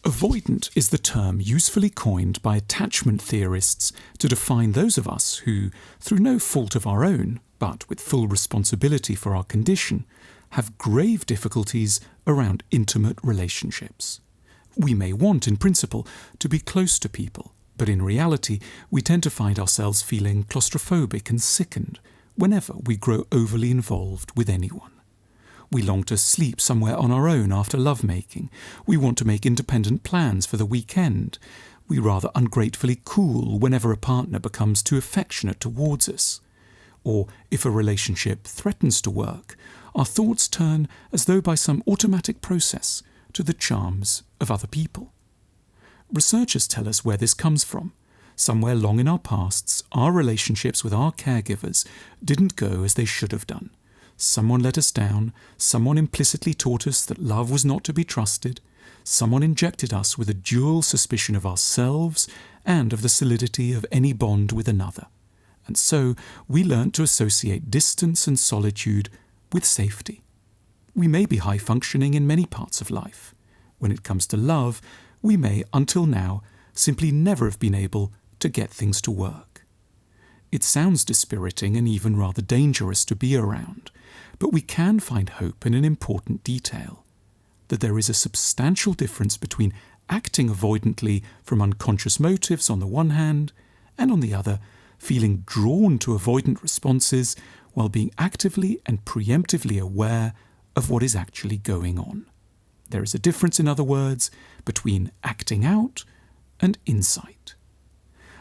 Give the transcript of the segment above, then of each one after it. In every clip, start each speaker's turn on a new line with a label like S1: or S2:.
S1: Avoidant is the term usefully coined by attachment theorists to define those of us who, through no fault of our own, but with full responsibility for our condition, have grave difficulties around intimate relationships. We may want, in principle, to be close to people, but in reality we tend to find ourselves feeling claustrophobic and sickened whenever we grow overly involved with anyone. We long to sleep somewhere on our own after lovemaking. We want to make independent plans for the weekend. We rather ungratefully cool whenever a partner becomes too affectionate towards us. Or, if a relationship threatens to work, our thoughts turn, as though by some automatic process, to the charms of other people. Researchers tell us where this comes from. Somewhere long in our pasts, our relationships with our caregivers didn't go as they should have done. Someone let us down, someone implicitly taught us that love was not to be trusted, someone injected us with a dual suspicion of ourselves and of the solidity of any bond with another. And so we learnt to associate distance and solitude with safety. We may be high-functioning in many parts of life. When it comes to love, we may, until now, simply never have been able to get things to work. It sounds dispiriting and even rather dangerous to be around, but we can find hope in an important detail, that there is a substantial difference between acting avoidantly from unconscious motives on the one hand, and on the other, feeling drawn to avoidant responses while being actively and preemptively aware of what is actually going on. There is a difference, in other words, between acting out and insight.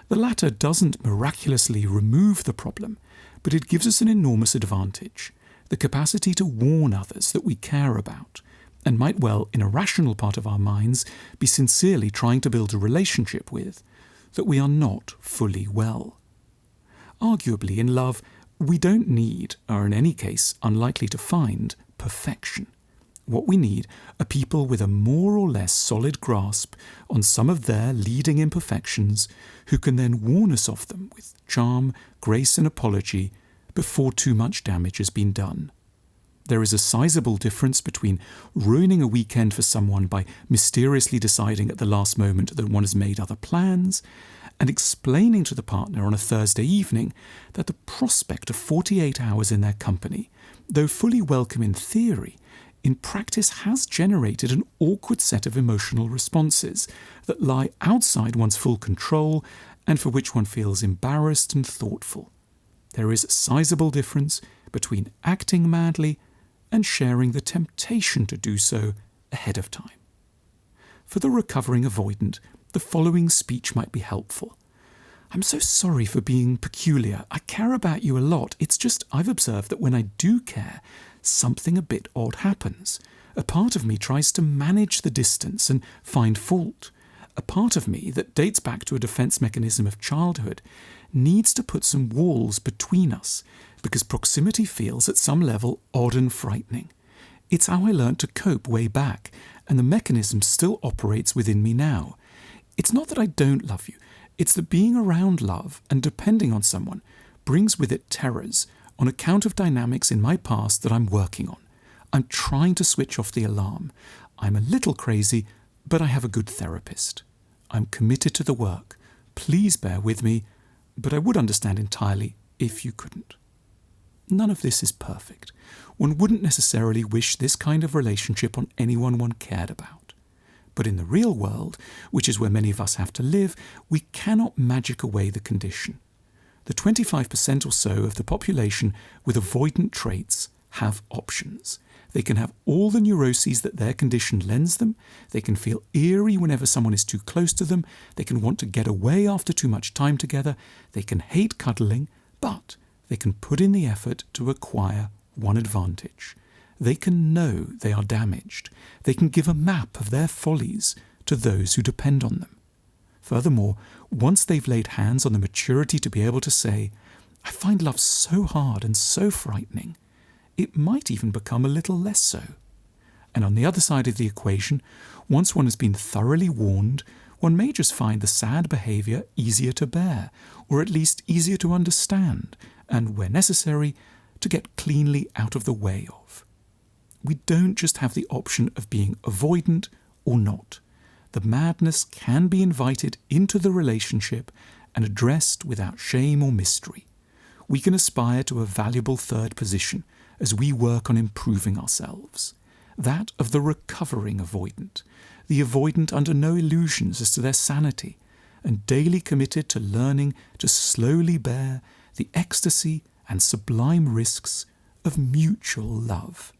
S1: The latter doesn't miraculously remove the problem, but it gives us an enormous advantage, the capacity to warn others that we care about, and might well, in a rational part of our minds, be sincerely trying to build a relationship with, that we are not fully well. Arguably, in love, we don't need, or in any case unlikely to find, perfection. What we need are people with a more or less solid grasp on some of their leading imperfections, who can then warn us of them with charm, grace and apology before too much damage has been done. There is a sizable difference between ruining a weekend for someone by mysteriously deciding at the last moment that one has made other plans, and explaining to the partner on a Thursday evening that the prospect of 48 hours in their company, though fully welcome in theory, in practice has generated an awkward set of emotional responses that lie outside one's full control and for which one feels embarrassed and thoughtful. There is a sizable difference between acting madly and sharing the temptation to do so ahead of time. For the recovering avoidant, the following speech might be helpful. I'm so sorry for being peculiar. I care about you a lot. It's just I've observed that when I do care, something a bit odd happens. A part of me tries to manage the distance and find fault. A part of me that dates back to a defense mechanism of childhood needs to put some walls between us because proximity feels at some level odd and frightening. It's how I learned to cope way back, and the mechanism still operates within me now. It's not that I don't love you, it's that being around love and depending on someone brings with it terrors on account of dynamics in my past that I'm working on. I'm trying to switch off the alarm. I'm a little crazy, but I have a good therapist. I'm committed to the work. Please bear with me, but I would understand entirely if you couldn't. None of this is perfect. One wouldn't necessarily wish this kind of relationship on anyone one cared about. But in the real world, which is where many of us have to live, we cannot magic away the condition. The 25% or so of the population with avoidant traits have options. They can have all the neuroses that their condition lends them. They can feel eerie whenever someone is too close to them. They can want to get away after too much time together. They can hate cuddling, but they can put in the effort to acquire one advantage. They can know they are damaged. They can give a map of their follies to those who depend on them. Furthermore, once they've laid hands on the maturity to be able to say, I find love so hard and so frightening, it might even become a little less so. And on the other side of the equation, once one has been thoroughly warned, one may just find the sad behaviour easier to bear, or at least easier to understand, and, where necessary, to get cleanly out of the way of. We don't just have the option of being avoidant or not. the madness can be invited into the relationship and addressed without shame or mystery. We can aspire to a valuable third position as we work on improving ourselves, that of the recovering avoidant, the avoidant under no illusions as to their sanity, and daily committed to learning to slowly bear the ecstasy and sublime risks of mutual love.